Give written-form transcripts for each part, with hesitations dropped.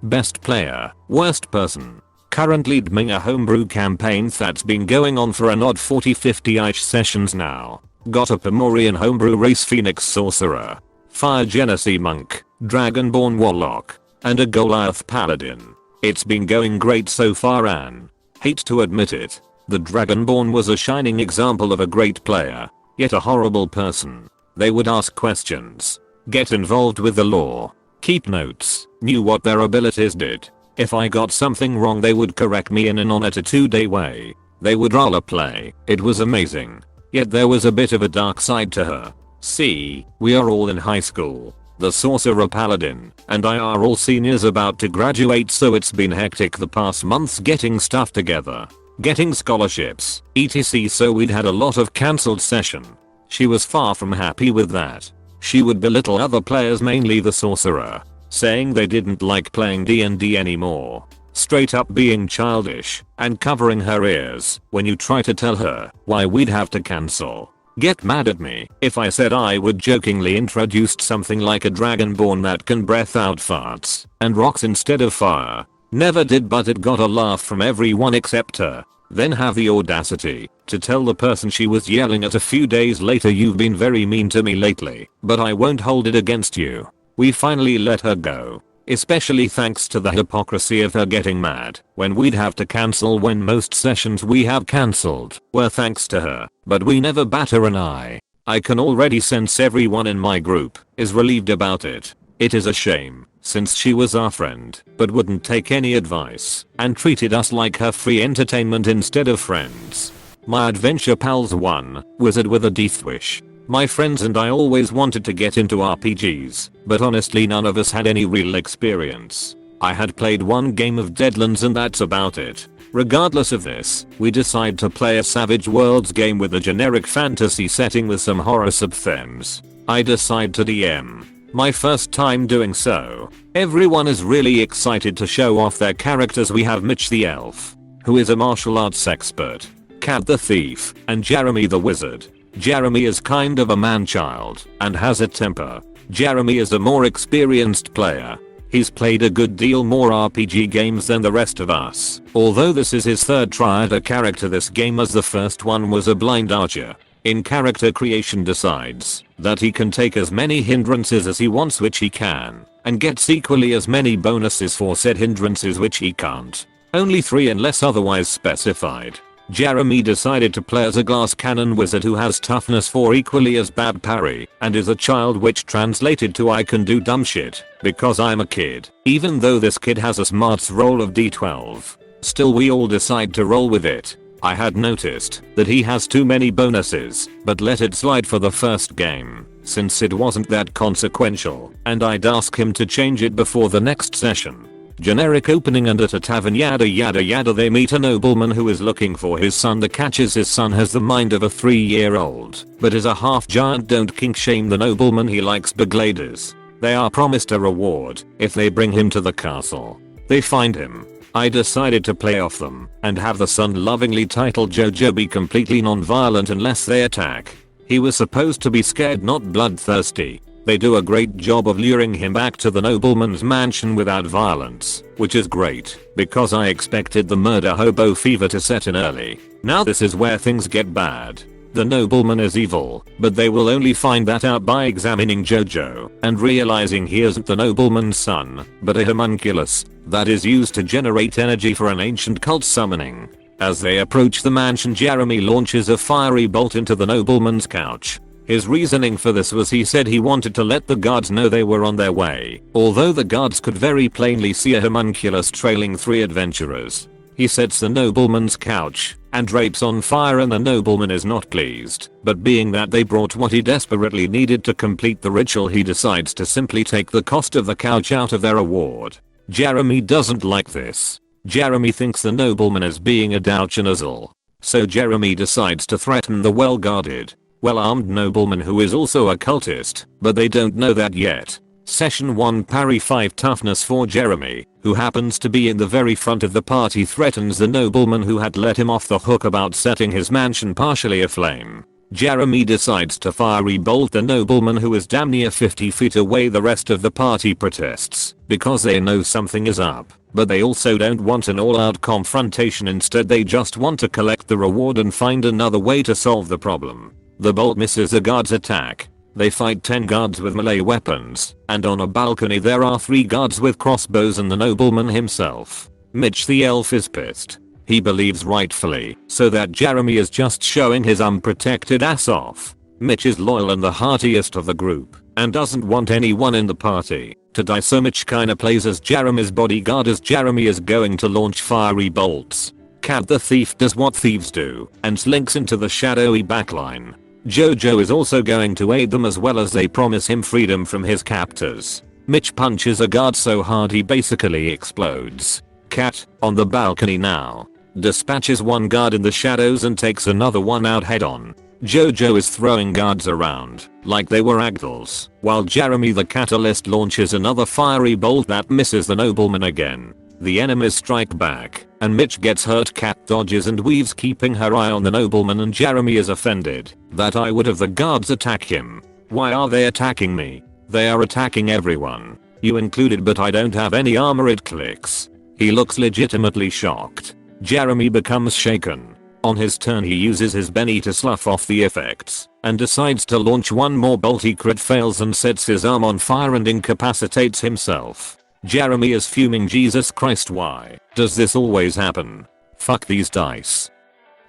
Best player, worst person. Currently DMing a homebrew campaign that's been going on for an odd 40-50-ish sessions now. Got a Pomorian homebrew race Phoenix Sorcerer, Fire Genasi Monk, Dragonborn Warlock, and a Goliath Paladin. It's been going great so far and, hate to admit it, the Dragonborn was a shining example of a great player, yet a horrible person. They would ask questions, get involved with the lore, keep notes, knew what their abilities did. If I got something wrong they would correct me in an on at a 2-day way. They would roleplay, it was amazing. Yet there was a bit of a dark side to her. See, we are all in high school. The Sorcerer Paladin and I are all seniors about to graduate, so it's been hectic the past months getting stuff together, getting scholarships, etc, so we'd had a lot of cancelled session. She was far from happy with that. She would belittle other players, mainly the Sorcerer, saying they didn't like playing D&D anymore. Straight up being childish and covering her ears when you try to tell her why we'd have to cancel. Get mad at me if I said I would jokingly introduced something like a Dragonborn that can breath out farts and rocks instead of fire. Never did, but it got a laugh from everyone except her. Then have the audacity to tell the person she was yelling at a few days later, you've been very mean to me lately, but I won't hold it against you. We finally let her go. Especially thanks to the hypocrisy of her getting mad when we'd have to cancel, when most sessions we have cancelled were thanks to her, but we never bat her an eye. I can already sense everyone in my group is relieved about it. It is a shame, since she was our friend but wouldn't take any advice and treated us like her free entertainment instead of friends. My adventure pals 1, wizard with a Deathwish. My friends and I always wanted to get into RPGs, but honestly none of us had any real experience. I had played one game of Deadlands and that's about it. Regardless of this, we decide to play a Savage Worlds game with a generic fantasy setting with some horror sub-themes. I decide to DM. My first time doing so. Everyone is really excited to show off their characters. We have Mitch the Elf, who is a martial arts expert, Cat the Thief, and Jeremy the Wizard. Jeremy is kind of a man-child and has a temper. Jeremy is a more experienced player. He's played a good deal more RPG games than the rest of us, although this is his third try at a character this game, as the first one was a blind archer. In character creation decides that he can take as many hindrances as he wants, which he can, and gets equally as many bonuses for said hindrances, which he can't. Only 3 unless otherwise specified. Jeremy decided to play as a glass cannon wizard who has toughness 4 equally as bad parry and is a child, which translated to I can do dumb shit because I'm a kid. Even though this kid has a smarts roll of D12, still we all decide to roll with it. I had noticed that he has too many bonuses but let it slide for the first game since it wasn't that consequential, and I'd ask him to change it before the next session. Generic opening, and at a tavern yada yada yada they meet a nobleman who is looking for his son. The catch is his son has the mind of a 3-year-old but is a half giant. Don't kink shame the nobleman, he likes begladers. They are promised a reward if they bring him to the castle. They find him. I decided to play off them and have the son, lovingly titled Jojo, be completely non-violent unless they attack. He was supposed to be scared, not bloodthirsty. They do a great job of luring him back to the nobleman's mansion without violence, which is great because I expected the murder hobo fever to set in early. Now this is where things get bad. The nobleman is evil, but they will only find that out by examining Jojo and realizing he isn't the nobleman's son, but a homunculus that is used to generate energy for an ancient cult summoning. As they approach the mansion, Jeremy launches a fiery bolt into the nobleman's couch. His reasoning for this was he said he wanted to let the guards know they were on their way, although the guards could very plainly see a homunculus trailing 3 adventurers. He sets the nobleman's couch and drapes on fire, and the nobleman is not pleased, but being that they brought what he desperately needed to complete the ritual, he decides to simply take the cost of the couch out of their reward. Jeremy doesn't like this. Jeremy thinks the nobleman is being a douche-nozzle. So Jeremy decides to threaten the well-guarded, well-armed nobleman, who is also a cultist, but they don't know that yet. Session 1, parry 5, toughness 4. Jeremy, who happens to be in the very front of the party, threatens the nobleman who had let him off the hook about setting his mansion partially aflame. Jeremy decides to fiery bolt the nobleman who is damn near 50 feet away. The rest of the party protests because they know something is up, but they also don't want an all-out confrontation. Instead they just want to collect the reward and find another way to solve the problem. The bolt misses the guards' attack. They fight 10 guards with melee weapons, and on a balcony there are 3 guards with crossbows and the nobleman himself. Mitch the elf is pissed. He believes rightfully so that Jeremy is just showing his unprotected ass off. Mitch is loyal and the heartiest of the group and doesn't want anyone in the party to die, so Mitch kinda plays as Jeremy's bodyguard as Jeremy is going to launch fiery bolts. Cat the thief does what thieves do and slinks into the shadowy backline. Jojo is also going to aid them as well as they promise him freedom from his captors. Mitch punches a guard so hard he basically explodes. Cat, on the balcony now, dispatches one guard in the shadows and takes another one out head on. Jojo is throwing guards around like they were ragdolls, while Jeremy the catalyst launches another fiery bolt that misses the nobleman again. The enemies strike back and Mitch gets hurt. Cat dodges and weaves, keeping her eye on the nobleman, and Jeremy is offended that I would have the guards attack him. Why are they attacking me? They are attacking everyone, you included, but I don't have any armor. It clicks. He looks legitimately shocked. Jeremy becomes shaken. On his turn he uses his Benny to slough off the effects and decides to launch one more bolt. He crit fails and sets his arm on fire and incapacitates himself. Jeremy is fuming. Jesus Christ, why does this always happen? Fuck these dice.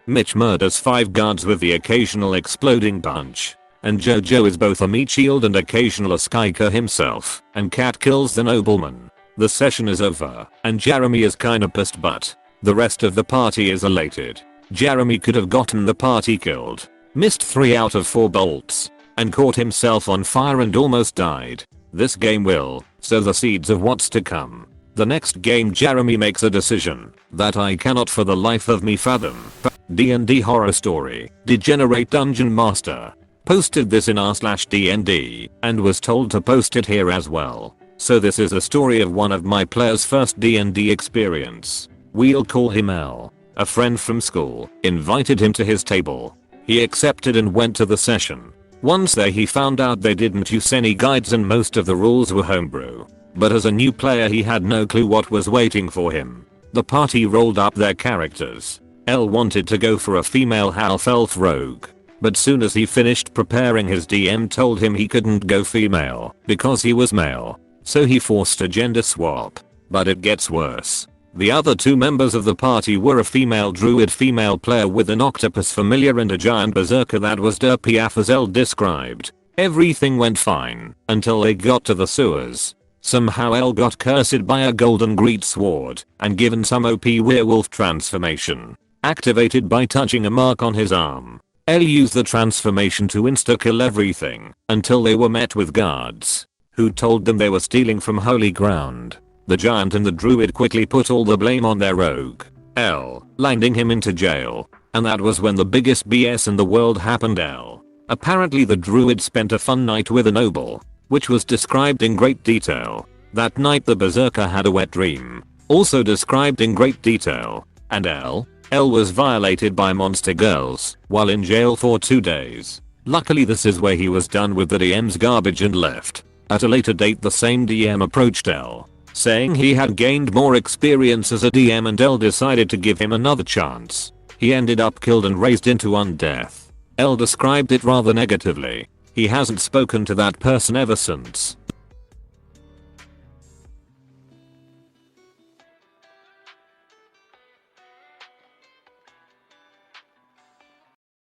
Mitch murders 5 guards with the occasional exploding punch, and Jojo is both a meat shield and occasional skiker himself, and Cat kills the nobleman. The session is over and Jeremy is kinda pissed, but the rest of the party is elated. Jeremy could have gotten the party killed, missed 3 out of 4 bolts, and caught himself on fire and almost died. This game will sow the seeds of what's to come. The next game Jeremy makes a decision that I cannot for the life of me fathom. D&D horror story, Degenerate Dungeon Master. Posted this in r/DND and was told to post it here as well. So this is a story of one of my players' first D&D experience. We'll call him L. A friend from school invited him to his table. He accepted and went to the session. Once there he found out they didn't use any guides and most of the rules were homebrew. But as a new player he had no clue what was waiting for him. The party rolled up their characters. L wanted to go for a female half-elf rogue, but soon as he finished preparing, his DM told him he couldn't go female because he was male. So he forced a gender swap. But it gets worse. The other 2 members of the party were a female druid female player with an octopus familiar and a giant berserker that was derpy as L described. Everything went fine until they got to the sewers. Somehow L got cursed by a golden great sword and given some OP werewolf transformation, activated by touching a mark on his arm. L used the transformation to insta-kill everything until they were met with guards who told them they were stealing from holy ground. The giant and the druid quickly put all the blame on their rogue, L, landing him into jail. And that was when the biggest BS in the world happened. L. Apparently the druid spent a fun night with a noble, which was described in great detail. That night the berserker had a wet dream, also described in great detail. And L was violated by monster girls while in jail for 2 days. Luckily this is where he was done with the DM's garbage and left. At a later date the same DM approached L, saying he had gained more experience as a DM, and L decided to give him another chance. He ended up killed and raised into undeath. L described it rather negatively. He hasn't spoken to that person ever since.